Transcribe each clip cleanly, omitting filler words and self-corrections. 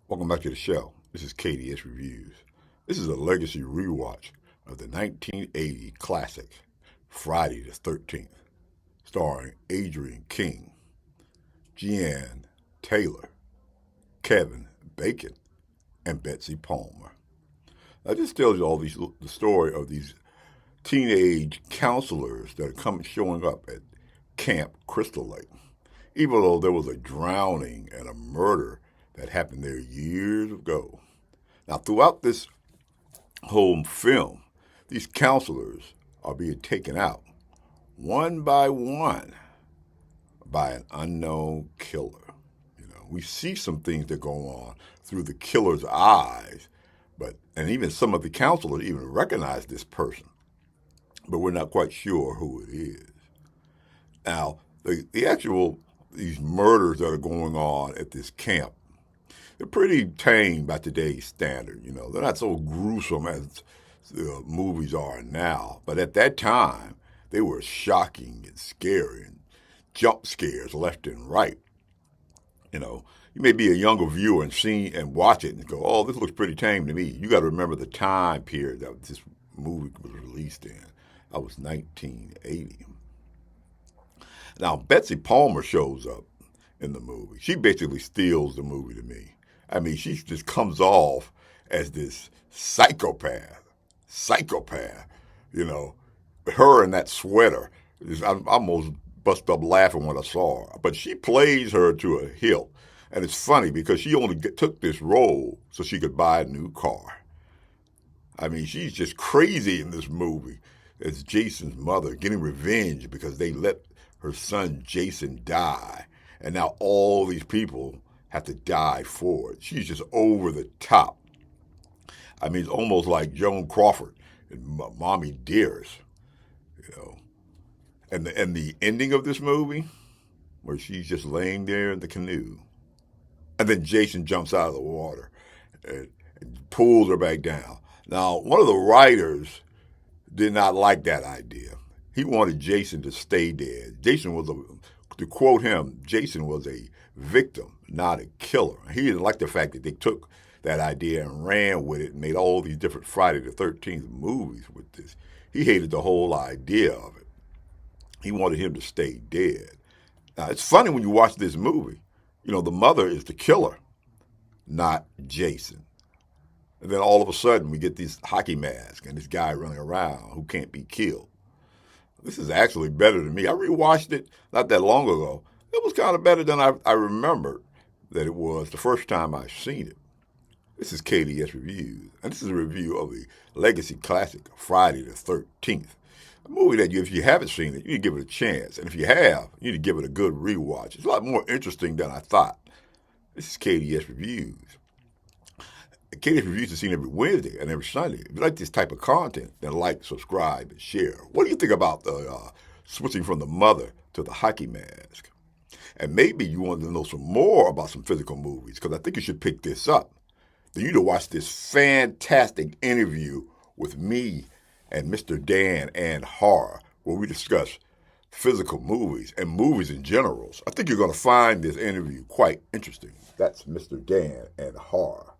Welcome back to the show. This is KDS Reviews. This is a legacy rewatch of the 1980 classic Friday the 13th, starring Adrienne King, Jeanne Taylor, Kevin Bacon, and Betsy Palmer. Now, this tells you the story of these teenage counselors that are showing up at Camp Crystal Lake, even though there was a drowning and a murder that happened there years ago. Now, throughout this whole film, these counselors are being taken out one by one by an unknown killer. We see some things that go on through the killer's eyes, and even some of the counselors even recognize this person, but we're not quite sure who it is. Now, these murders that are going on at this camp, they're pretty tame by today's standard. They're not so gruesome as the movies are now. But at that time, they were shocking and scary and jump scares left and right. You may be a younger viewer and watch it and go, "Oh, this looks pretty tame to me." You got to remember the time period that this movie was released in. That was 1980. Now, Betsy Palmer shows up in the movie. She basically steals the movie to me. I mean, she just comes off as this psychopath. Her in that sweater. I almost bust up laughing when I saw her. But she plays her to a hilt. And it's funny because she only took this role so she could buy a new car. I mean, she's just crazy in this movie as Jason's mother, getting revenge because they let her son Jason die. And now all these people have to die for it. She's just over the top. I mean, it's almost like Joan Crawford in Mommy Dearest, And the ending of this movie, where she's just laying there in the canoe, and then Jason jumps out of the water and pulls her back down. Now, one of the writers did not like that idea. He wanted Jason to stay dead. To quote him, Jason was a victim, not a killer. He didn't like the fact that they took that idea and ran with it and made all these different Friday the 13th movies with this. He hated the whole idea of it. He wanted him to stay dead. Now, it's funny when you watch this movie. The mother is the killer, not Jason. And then all of a sudden, we get this hockey mask and this guy running around who can't be killed. This is actually better than me. I rewatched it not that long ago. It was kind of better than I remembered that it was the first time I've seen it. This is KDS Reviews, and this is a review of the legacy classic Friday the 13th. A movie that if you haven't seen it, you need to give it a chance. And if you have, you need to give it a good rewatch. It's a lot more interesting than I thought. This is KDS Reviews. KDS Reviews is seen every Wednesday and every Sunday. If you like this type of content, then like, subscribe, and share. What do you think about the switching from the mother to the hockey mask? And maybe you want to know some more about some physical movies, because I think you should pick this up. Then you need to watch this fantastic interview with me and Mr. Dan and Horror, where we discuss physical movies and movies in general. I think you're going to find this interview quite interesting. That's Mr. Dan and Horror.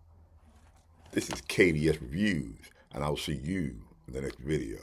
This is KDS Reviews, and I'll see you in the next video.